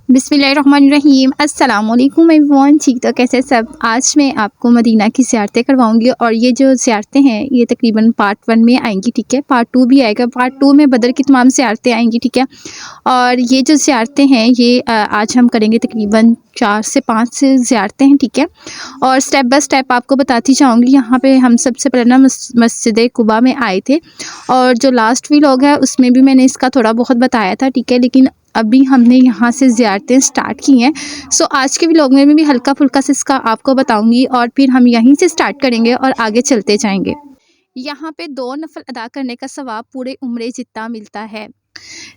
बिस्मिल्लाहिर्रहमानिर्रहीम। अस्सलाम वालेकुम एवरीवन। ठीक तो कैसे सब। आज मैं आपको मदीना की ज़ियारतें करवाऊंगी और ये जो ज़ियारतें हैं ये तकरीबन पार्ट 1 में आएंगी, ठीक है। पार्ट 2 भी आएगा। पार्ट 2 में बदर की तमाम ज़ियारतें आएंगी, ठीक है। और ये जो ज़ियारतें हैं ये आज हम करेंगे तकरीबन 4 से 5 ज़ियारतें हैं, ठीक है। और स्टेप बाय स्टेप आपको बताती जाऊँगी। यहाँ पे हम सबसे पहले ना मस्जिद कुबा में आए थे और जो लास्ट व्लॉग है उसमें भी मैंने इसका थोड़ा बहुत बताया था, ठीक है। लेकिन अभी हमने यहाँ से ज़ियारतें स्टार्ट की हैं। सो आज के व्लॉग में भी हल्का फुल्का से इसका आपको बताऊँगी और फिर हम यहीं से स्टार्ट करेंगे और आगे चलते जाएंगे। यहाँ पे 2 नफल अदा करने का सवाब पूरे उम्रे जितना मिलता है।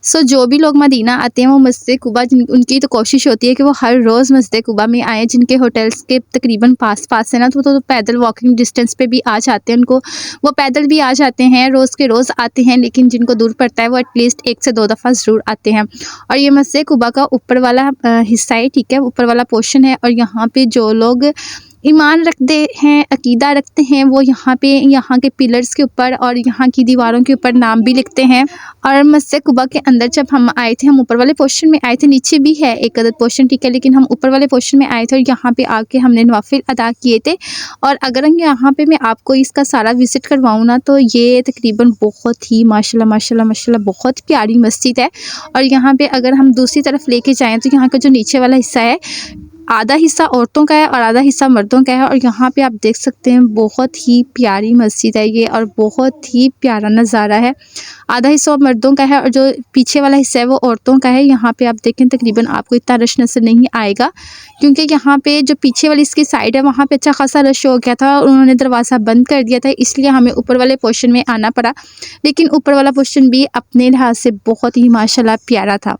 सो जो भी लोग मदीना आते हैं वो मस्जिद कुबा उनकी तो कोशिश होती है कि वो हर रोज़ मस्जिद कुबा में आएँ। जिनके होटल्स के तकरीबन पास है ना तो पैदल वॉकिंग डिस्टेंस पे भी आ जाते हैं। उनको वो पैदल भी आ जाते हैं, रोज़ के रोज़ आते हैं। लेकिन जिनको दूर पड़ता है वो एटलीस्ट 1 से 2 दफ़ा ज़रूर आते हैं। और ये मस्जिद कुबा का ऊपर वाला हिस्सा है, ठीक है, ऊपर वाला पोर्शन है। और यहाँ पे जो लोग ईमान रखते हैं, अकीदा रखते हैं, वो यहाँ पे यहाँ के पिलर्स के ऊपर और यहाँ की दीवारों के ऊपर नाम भी लिखते हैं। और मस्जिद कुबा के अंदर जब हम आए थे, हम ऊपर वाले पोर्शन में आए थे, नीचे भी है एक अदद पोर्शन, ठीक है, लेकिन हम ऊपर वाले पोर्शन में आए थे और यहाँ पे आके हमने नवाफिल अदा किए थे। और अगर यहाँ पे मैं आपको इसका सारा विज़िट करवाऊँ ना तो ये तकरीबन बहुत ही माशाल्लाह बहुत प्यारी मस्जिद है। और यहाँ पे अगर हम दूसरी तरफ लेके जाएँ तो यहाँ का जो नीचे वाला हिस्सा है आधा हिस्सा औरतों का है और आधा हिस्सा मर्दों का है। और यहाँ पे आप देख सकते हैं बहुत ही प्यारी मस्जिद है ये और बहुत ही प्यारा नज़ारा है। आधा हिस्सा मर्दों का है और जो पीछे वाला हिस्सा है वो औरतों का है। यहाँ पे आप देखें तकरीबन आपको इतना रश नज़र नहीं आएगा क्योंकि यहाँ पे जो पीछे वाली इसकी साइड है वहाँ पे अच्छा खासा रश हो गया था और उन्होंने दरवाज़ा बंद कर दिया था, इसलिए हमें ऊपर वाले पोर्शन में आना पड़ा। लेकिन ऊपर वाला पोर्शन भी अपने लिहाज से बहुत ही माशाल्लाह प्यारा था।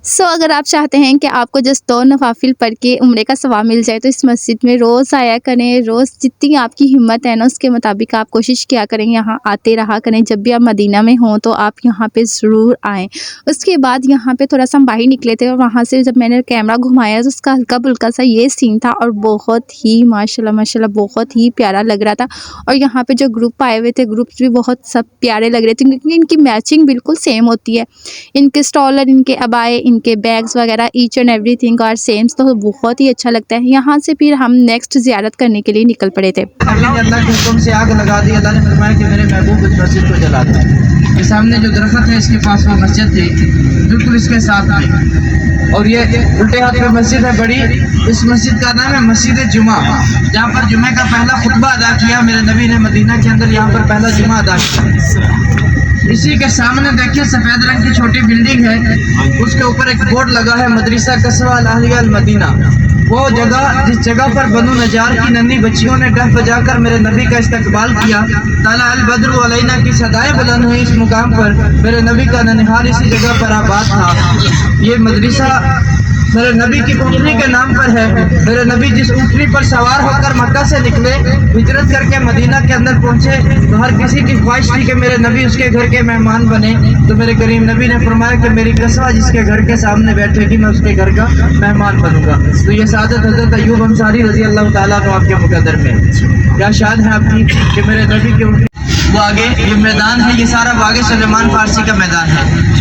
सो अगर आप चाहते हैं कि आपको जस्ट 2 नवाफिल पढ़ के उम्रे का सवाब मिल जाए तो इस मस्जिद में रोज़ आया करें। रोज़ जितनी आपकी हिम्मत है ना उसके मुताबिक आप कोशिश किया करें, यहाँ आते रहा करें। जब भी आप मदीना में हों तो आप यहाँ पे ज़रूर आएँ। उसके बाद यहाँ पे थोड़ा सा हम बाहर निकले थे और वहाँ से जब मैंने कैमरा घुमाया तो उसका हल्का फुल्का सा ये सीन था और बहुत ही माशाल्लाह बहुत ही प्यारा लग रहा था। और यहाँ पर जो ग्रुप आए हुए थे, ग्रुप्स भी बहुत सब प्यारे लग रहे थे क्योंकि इनकी मैचिंग बिल्कुल सेम होती है। इनके स्टॉल और इनके अबाए, इनके बैग्स वगैरह each and everything are same, तो बहुत ही अच्छा लगता है। यहाँ से फिर हम नेक्स्ट ज़ियारत करने के लिए निकल पड़े थे। अल्लाह के हुक्म से आग लगा दी। अल्लाह ने फरमाया कि मेरे महबूब इस मस्जिद को जला दो। ये सामने जो दरख्त है इसके पास वो मस्जिद थी, बिल्कुल इसके साथ में। और ये उल्टे हाथ पे मस्जिद है बड़ी। इस मस्जिद का नाम है मस्जिद जुमा, जहाँ पर जुमे का पहला खुतबा अदा किया मेरे नबी ने मदीना के अंदर। यहाँ पर पहला जुमा अदा किया। इसी के सामने देखिए सफ़ेद रंग की छोटी बिल्डिंग है, उसके ऊपर एक बोर्ड लगा है मदरसा कस्बा अल-अहलिया अल-मदीना। वो जगह जिस जगह पर बनु नजार की नन्ही बच्चियों ने डफ बजाकर मेरे नबी का इस्तकबाल किया। ताला अल बद्र अलैना की सदाएं बुलंद हुई। इस मुकाम पर मेरे नबी का ननिहाल इसी जगह पर आबाद था। ये मदरसा मेरे नबी की ऊँटनी के नाम पर है। मेरे नबी जिस ऊँटनी पर सवार होकर मक्का से निकले, हिजरत करके मदीना के अंदर पहुँचे, तो हर किसी की ख्वाहिश थी कि मेरे नबी उसके घर के मेहमान बने। तो मेरे करीम नबी ने फरमाया कि मेरी कसवा जिसके घर के सामने बैठेगी मैं उसके घर का मेहमान बनूंगा। तो ये सादत हज़रत अय्यूब अंसारी रज़ी अल्लाह ताला अन्हु आपके मुकद्दर में क्या शान है आपकी कि मेरे नबी के ऊँटनी। वो आगे ये मैदान है, ये सारा बागे सलेमान फारसी का मैदान है।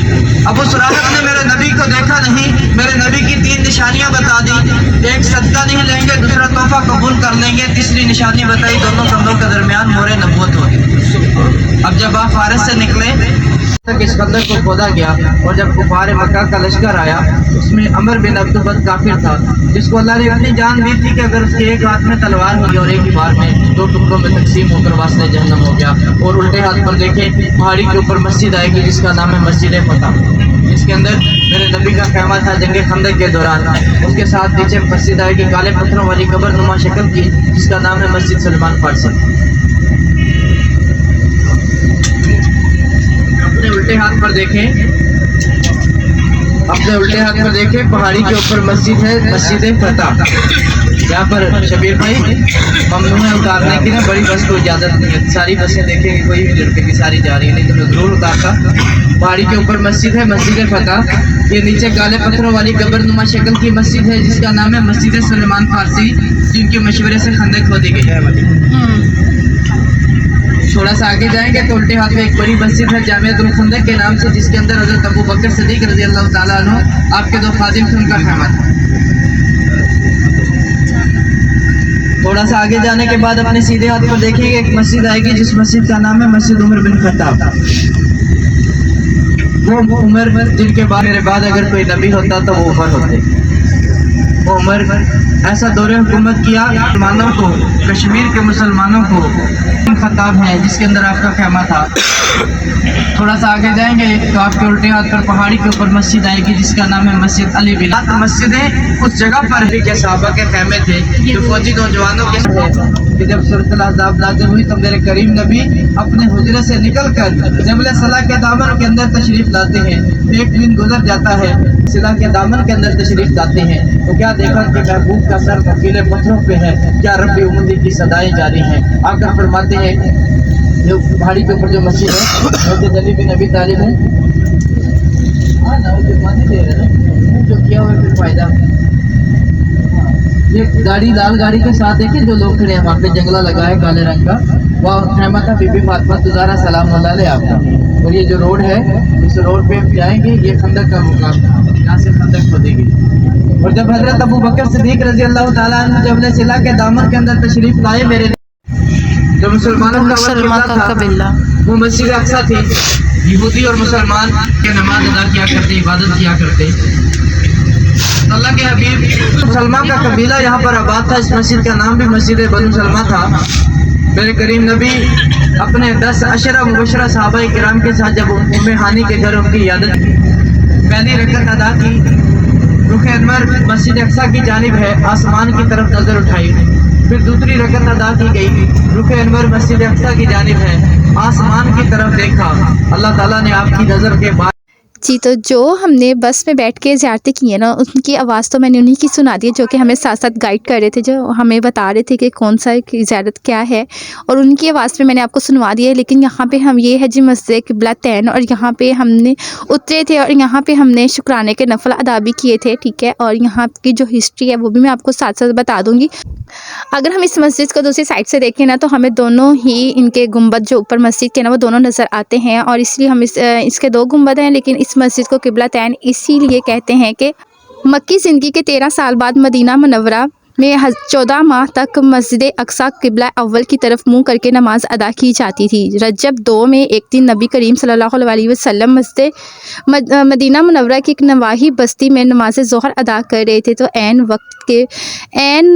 अब उस राहत ने मेरे नबी को देखा नहीं, मेरे नबी की 3 निशानियां बता दी। एक सदका नहीं लेंगे, दूसरा तोहफा कबूल कर लेंगे, तीसरी निशानी बताई दोनों कंधों के दरमियान मोरे नबूवत होगी। अब जब आप फारस से निकले तक इस खंदक को खोदा गया और जब कुफार मक्का का लश्कर आया उसमें अमर बिन अब्दुबत काफिर था, जिसको अल्लाह ने इतनी जान दी थी कि अगर उसके एक हाथ में तलवार होगी और एक ही बार में 2 टुकड़ों में तकसीम होकर वास्ते जहन्नम हो गया। और उल्टे हाथ पर देखें पहाड़ी के ऊपर मस्जिद आएगी जिसका नाम है मस्जिद फतह, जिसके अंदर मेरे नबी का क़यामा था जंग खंदक के दौरान। उसके साथ नीचे मस्जिद आएगी काले पत्थरों वाली कब्र नुमा शक्ल की, जिसका नाम है मस्जिद सलमान फारसी। अपने उल्टे हाथ पर देखें, अपने उल्टे हाथ पर देखें पहाड़ी के ऊपर मस्जिद है मस्जिद फतह। यहाँ पर शबीर भाई ममनू है उतारने की ना, बड़ी बस को इजाज़त नहीं है। सारी बसें देखेंगे कोई भी लड़के की सारी जा रही है, नहीं तो मैं ज़रूर उतारता। पहाड़ी के ऊपर मस्जिद है मस्जिद फतह। ये नीचे काले पत्थरों वाली कब्र नुमा शक्ल की मस्जिद है जिसका नाम है मस्जिद सलेमान फारसी, जिनके मशवरे से खंदक खोदी गई है। थोड़ा सा आगे जाएंगे तो उल्टे हाथ में एक बड़ी मस्जिद है जामिअतुल खुंदक के नाम से, जिसके अंदर हज़रत अबू बकर सिद्दीक़ रज़ी अल्लाह ताला अन्हु आपके 2 खादिम थे, उनका खैमा था। थोड़ा सा आगे जाने के बाद अपने सीधे हाथ पर देखिएगा एक मस्जिद आएगी, जिस मस्जिद का नाम है मस्जिद उमर बिन खत्ताब। वो उमर जिनके बाद मेरे बाद अगर कोई नबी होता तो वो उमर होते। वो उमर ऐसा दौरे हुकूमत किया मुसलमानों को, कश्मीर के मुसलमानों को खत्ताब है जिसके अंदर आपका खैमा था। थोड़ा सा आगे जाएंगे तो आपके उल्टे हाथ पर पहाड़ी के ऊपर मस्जिद आएगी जिसका नाम है मस्जिद अली बिला। मस्जिदें उस जगह पर भी के सहाबा के खैमे थे जो फौजी नौजवानों के कि जब सूरत अल-अहज़ाब नाज़िल हुई तो मेरे करीम नबी अपने हुजरे से निकलकर जबल सला के दामन के अंदर तशरीफ लाते हैं। एक दिन गुजर जाता है, सला के दामन के अंदर तशरीफ लाते हैं तो क्या देखा कि महबूब का सर नुकीले पत्थरों पे है, क्या रब्बी उम्मती की सदाएं जारी हैं। आकर फरमाते हैं जो पहाड़ी के ऊपर जो मस्जिद है मस्जिद अली बिन अबी तालिब है। हाँ ना वो पानी दे रहे हैं जो किया हुआ फिर फायदा। ये गाड़ी लाल गाड़ी के साथ देखिए जो लोग खड़े हैं वहाँ पे जंगला लगा है काले रंग का, वह खैमा था बीबी फातिमा तुज़ारा सलाम अलैहा आपका। और ये जो रोड है इस रोड पे हम जाएंगे, ये खंदक का मुकाम, यहाँ से खंदक खोदेगी। और जब हजरत अबू बकर सिद्दीक़ रज़ी अल्लाह ताला अन्हु जबल सिला के दामन के अंदर तशरीफ लाए, मेरे जो मुसलमानों का कबीला वो मस्जिद अक्सा थी। यहूदी और मुसलमान के नमाज अदा किया करते, इबादत किया करते। अल्लाह के हबीब मुसलमान का कबीला यहाँ पर आबाद था। इस मस्जिद का नाम भी मस्जिद बनु सलमा था। मेरे करीम नबी अपने 10 अशरा मुबशरा सहाबा किराम के साथ जब उम्मे हानी के घर उनकी इयादत, पहली रकअत अदा की, रुख अनवर मस्जिद अक्सा की जानिब है, आसमान की तरफ नजर उठाई। फिर दूसरी रकअत अदा की गई, रुख अनवर मस्जिद अक्सा की जानिब है, आसमान की तरफ देखा। अल्लाह ताला ने आपकी नज़र के बाद जी, तो जो हमने बस में बैठ के ज़ियारतें की हैं ना, उनकी आवाज़ तो मैंने उन्हीं की सुना दी है जो कि हमें साथ-साथ गाइड कर रहे थे, जो हमें बता रहे थे कि कौन-सा ज़ियारत क्या है, और उनकी आवाज़ में मैंने आपको सुनवा दी है। लेकिन यहाँ पे हम ये है जी मस्जिद क़िबलतैन, और यहाँ पे हमने उतरे थे और यहाँ पे हमने शुक्राने के नफ़ल अदा भी किए थे, ठीक है। और यहाँ की जो हिस्ट्री है वो भी मैं आपको साथ-साथ बता दूँगी। अगर हम इस मस्जिद को दूसरी साइड से देखें ना तो हमें दोनों ही इनके गुंबद जो ऊपर मस्जिद के ना वो दोनों नज़र आते हैं, और इसलिए हम इसके 2 गुंबद हैं, लेकिन इस मस्जिद को क़िबलतैन इसीलिए कहते हैं कि मक्की ज़िंदगी के 13 साल बाद मदीना मुनव्वरा में 14 माह तक मस्जिद अक्सा क़िबला अव्वल की तरफ मुँह करके नमाज अदा की जाती थी। रजब 2 में एक दिन नबी करीम सल्लल्लाहु अलैहि वसल्लम मस्जिद मदीना मुनव्वरा की एक नवाही बस्ती में नमाज ज़ोहर अदा कर रहे थे, तो ऐन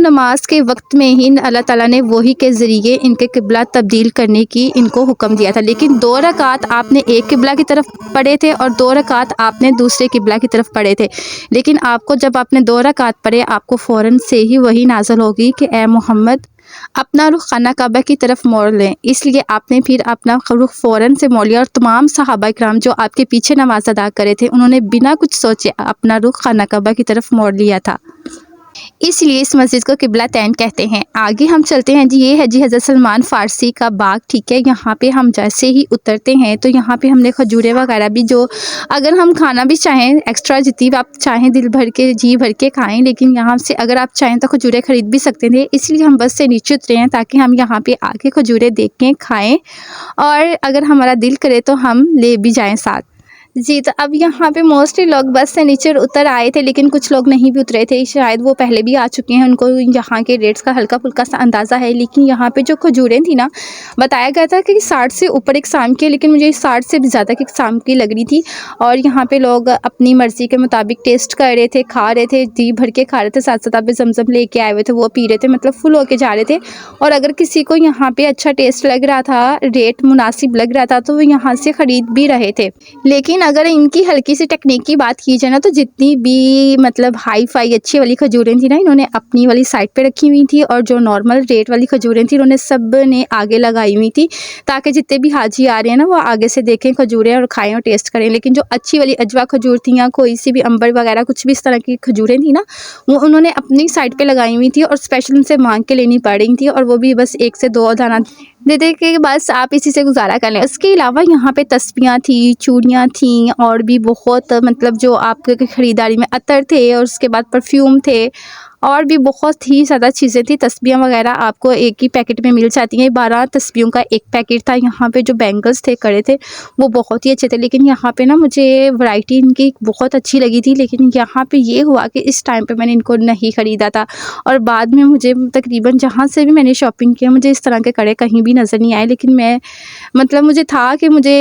नमाज के वक्त में ही अल्लाह ताला ने वही के ज़रिए इनके क़िबला तब्दील करने की इनको हुक्म दिया था। लेकिन 2 रकात आपने एक क़िबला की तरफ पढ़े थे और 2 रकात आपने दूसरे क़िबला की तरफ पढ़े थे। लेकिन आपको जब आपने 2 रकात पढ़े, आपको फ़ौरन से ही वही नाज़िल होगी कि ए मोहम्मद अपना रुख खाना काबा की तरफ मोड़ लें। इसलिए आपने फिर अपना रुख फ़ौरन से मोड़ लिया, और तमाम सहाबा किराम जो आपके पीछे नमाज अदा करे थे उन्होंने बिना कुछ सोचे अपना रुख खाना काबा की तरफ मोड़ लिया था। इसलिए इस मस्जिद को क़िबलतैन कहते हैं। आगे हम चलते हैं जी, ये है जी हज़रत सलमान फ़ारसी का बाग, ठीक है। यहाँ पे हम जैसे ही उतरते हैं तो यहाँ पे हमने खजूरें वगैरह भी, जो अगर हम खाना भी चाहें एक्स्ट्रा जितनी आप चाहें दिल भर के जी भर के खाएं, लेकिन यहाँ से अगर आप चाहें तो खजूरें ख़रीद भी सकते थे। इसलिए हम बस से नीचे उतरे हैं ताकि हम यहाँ पे आके खजूरें देखें, खाएँ, और अगर हमारा दिल करे तो हम ले भी जाएँ साथ। जी, तो अब यहाँ पे मोस्टली लोग बस से नीचे उतर आए थे, लेकिन कुछ लोग नहीं भी उतरे थे, शायद वो पहले भी आ चुके हैं, उनको यहाँ के रेट्स का हल्का-फुल्का सा अंदाज़ा है। लेकिन यहाँ पे जो खजूरें थी ना, बताया गया था कि 60 से ऊपर एक शाम की, लेकिन मुझे 60 से भी ज़्यादा की शाम की लग रही थी। और यहाँ पे लोग अपनी मर्ज़ी के मुताबिक टेस्ट कर रहे थे, खा रहे थे, जी भर के खा रहे थे, साथ-साथ आप ज़मज़म लेके आए हुए थे वो पी रहे थे, मतलब फुल होके जा रहे थे। और अगर किसी को यहाँ पे अच्छा टेस्ट लग रहा था, रेट मुनासिब लग रहा था, तो वो यहाँ से ख़रीद भी रहे थे। लेकिन अगर इनकी किसी टेक्निक की बात की जाए ना, तो जितनी भी मतलब हाई फाई अच्छी वाली खजूरें थी ना, इन्होंने अपनी वाली साइड पे रखी हुई थी, और जो नॉर्मल रेट वाली खजूरें थी इन्होंने सब ने आगे लगाई हुई थी, ताकि जितने भी हाजी आ रहे हैं ना वो आगे से देखें खजूरें और खाएं और टेस्ट करें। लेकिन जो अच्छी वाली अजवा खजूर थी या कोई सी भी अंबर वगैरह कुछ भी इस तरह की खजूरें थी ना, वो उन्होंने अपनी साइड पर लगाई हुई थी, और स्पेशल उनसे मांग के लेनी पड़ रही थी, और वो भी बस 1 से 2 दाना दे दे के बस आप इसी से गुजारा कर लें। उसके अलावा यहाँ पे तस्बियाँ थी, चूड़ियाँ थीं, और भी बहुत मतलब जो आपके ख़रीदारी में अतर थे, और उसके बाद परफ्यूम थे, और भी बहुत ही ज़्यादा चीज़ें थी। तस्बीहें वगैरह आपको एक ही पैकेट में मिल जाती हैं। 12 तस्बीहों का एक पैकेट था। यहाँ पे जो बैंगल्स थे, कड़े थे, वो बहुत ही अच्छे थे। लेकिन यहाँ पे ना मुझे वैरायटी इनकी बहुत अच्छी लगी थी, लेकिन यहाँ पे ये हुआ कि इस टाइम पे मैंने इनको नहीं ख़रीदा था। और बाद में मुझे तकरीबन जहाँ से भी मैंने शॉपिंग किया, मुझे इस तरह के कड़े कहीं भी नज़र नहीं आए। लेकिन मैं मतलब मुझे था कि मुझे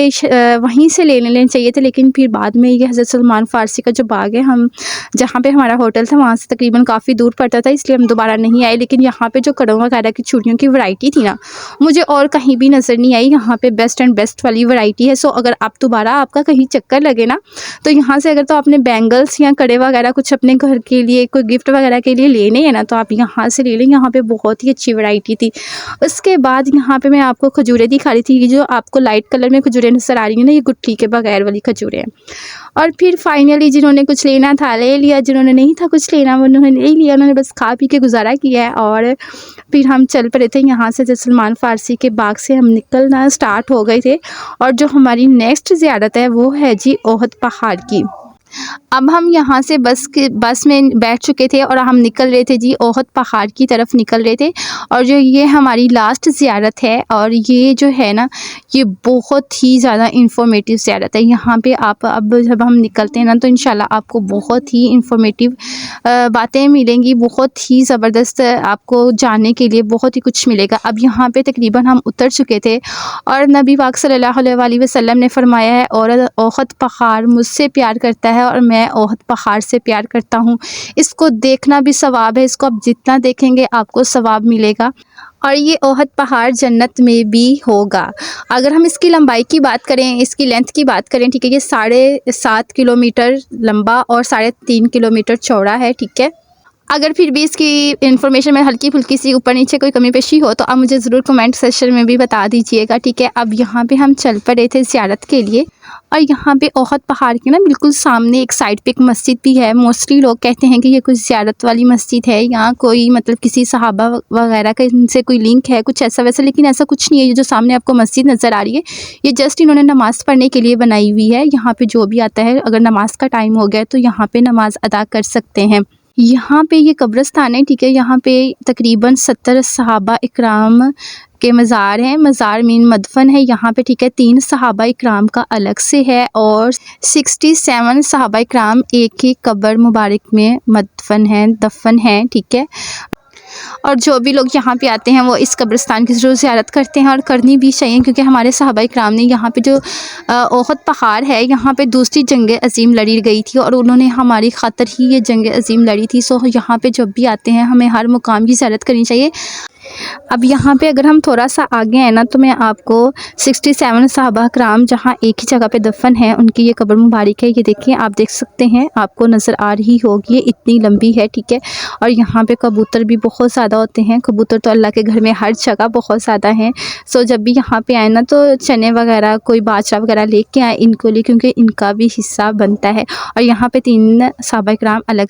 वहीं से ले लेने चाहिए थे। लेकिन फिर बाद में ये हज़रत सलमान फ़ारसी का जो बाग है, हम जहाँ पे हमारा होटल था वहाँ से तकरीबन काफ़ी दूर पड़ता था, इसलिए हम दोबारा नहीं आए। लेकिन यहाँ पे जो कड़ों वगैरह की चूड़ियों की वैरायटी थी ना, मुझे और कहीं भी नज़र नहीं आई। यहाँ पे बेस्ट एंड बेस्ट वाली वैरायटी है। सो अगर आप दोबारा आपका कहीं चक्कर लगे ना, तो यहाँ से अगर तो आपने बैंगल्स या कड़े वगैरह कुछ अपने घर के लिए, कोई गिफ्ट वगैरह के लिए लेने हैं ना, तो आप यहाँ से ले लें। यहाँ पे बहुत ही अच्छी वैरायटी थी। उसके बाद यहाँ पे मैं आपको खजूरें दिखा रही थी। ये जो आपको लाइट कलर में खजूरें नज़र आ रही हैं ना, ये गुठली के बगैर वाली खजूरें हैं। और फिर फाइनली जिन्होंने कुछ लेना था ले लिया, जिन्होंने नहीं था कुछ लेना वो उन्होंने नहीं लिया, उन्होंने बस खा पी के गुजारा किया है। और फिर हम चल पड़े थे यहाँ से, जब सलमान फ़ारसी के बाग से हम निकलना स्टार्ट हो गए थे। और जो हमारी नेक्स्ट ज़ियारत है वो है जी ओहद पहाड़ की। अब हम यहाँ से बस में बैठ चुके थे और हम निकल रहे थे जी ओहद पहाड़ की तरफ निकल रहे थे। और जो ये हमारी लास्ट ज़ियारत है, और ये जो है ना, ये बहुत ही ज़्यादा इंफॉर्मेटिव ज़ियारत है। यहाँ पे आप अब जब हम निकलते हैं ना, तो इंशाल्लाह आपको बहुत ही इंफॉर्मेटिव बातें मिलेंगी, बहुत ही ज़बरदस्त आपको जानने के लिए बहुत ही कुछ मिलेगा। अब यहाँ पे तकरीबन हम उतर चुके थे और नबी पाक सल्लल्लाहु अलैहि वसल्लम ने फरमाया है, और ओहद पहाड़ मुझसे प्यार करता है और मैं ओहद पहाड़ से प्यार करता हूँ। इसको देखना भी सवाब है, इसको आप जितना देखेंगे आपको सवाब मिलेगा। और ये ओहद पहाड़ जन्नत में भी होगा। अगर हम इसकी लंबाई की बात करें, इसकी लेंथ की बात करें, ठीक है, ये 7.5 किलोमीटर लंबा और 3.5 किलोमीटर चौड़ा है, ठीक है। अगर फिर भी इसकी इन्फॉर्मेशन में हल्की फुल्की सी ऊपर नीचे कोई कमी पेशी हो तो आप मुझे ज़रूर कमेंट सेक्शन में भी बता दीजिएगा, ठीक है। अब यहाँ पे हम चल पड़े थे ज़ियारत के लिए, और यहाँ पे ओहद पहाड़ के ना बिल्कुल सामने एक साइड पे एक मस्जिद भी है। मोस्टली लोग कहते हैं कि ये कुछ ज़ियारत वाली मस्जिद है, यहाँ कोई मतलब किसी सहाबा वगैरह का इनसे कोई लिंक है, कुछ ऐसा वैसा, लेकिन ऐसा कुछ नहीं है। ये जो सामने आपको मस्जिद नज़र आ रही है, ये जस्ट इन्होंने नमाज़ पढ़ने के लिए बनाई हुई है। यहाँ पे जो भी आता है, अगर नमाज का टाइम हो गया तो यहाँ पे नमाज अदा कर सकते हैं। यहाँ पे ये कब्रिस्तान है, ठीक है। यहाँ पे तकरीबन 70 सहाबा इकराम के मज़ार हैं। मज़ार मीन मदफन है यहाँ पे, ठीक है। 3 सहाबा इकराम का अलग से है और 67 सहाबा इकराम एक ही कब्र मुबारक में दफन हैं, ठीक है। और जो भी लोग यहाँ पे आते हैं वो इस कब्रिस्तान की ज़रूर ज़ियारत करते हैं, और करनी भी चाहिए, क्योंकि हमारे सहाबा इकराम ने यहाँ पे जो ओहद पहाड़ है, यहाँ पे दूसरी जंग अज़ीम लड़ी गई थी और उन्होंने हमारी खातिर ही ये जंग अज़ीम लड़ी थी। सो यहाँ पे जब भी आते हैं हमें हर मुकाम की ज़ियारत करनी चाहिए। अब यहाँ पे अगर हम थोड़ा सा आगे हैं ना, तो मैं आपको 67 सहाबा इकराम जहाँ एक ही जगह पे दफन है उनकी ये कब्र मुबारक है। ये देखिए, आप देख सकते हैं, आपको नज़र आ रही होगी, ये इतनी लंबी है, ठीक है। और यहाँ पे कबूतर भी बहुत ज़्यादा होते हैं। कबूतर तो अल्लाह के घर में हर जगह बहुत ज़्यादा हैं। सो जब भी यहाँ पे आए ना, तो चने वगैरह, कोई बाजरा वगैरह लेके आए इनको लिए, क्योंकि इनका भी हिस्सा बनता है। और यहाँ पे 3 सहाबा इकराम अलग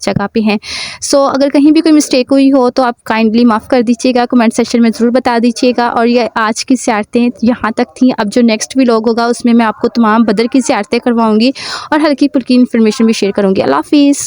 जगह पे हैं। सो अगर कहीं भी कोई मिस्टेक हुई हो तो आप काइंडली माफ़ कर दीजिएगा, कमेंट सेक्शन में ज़रूर बता दीजिएगा। और ये आज की ज़ियारतें यहाँ तक थी। अब जो नेक्स्ट व्लॉग होगा उसमें मैं आपको तमाम बदर की ज़ियारतें करवाऊँगी और हल्की फुल्की इन्फॉर्मेशन भी शेयर करूँगी। अल्लाह हाफ़िज़।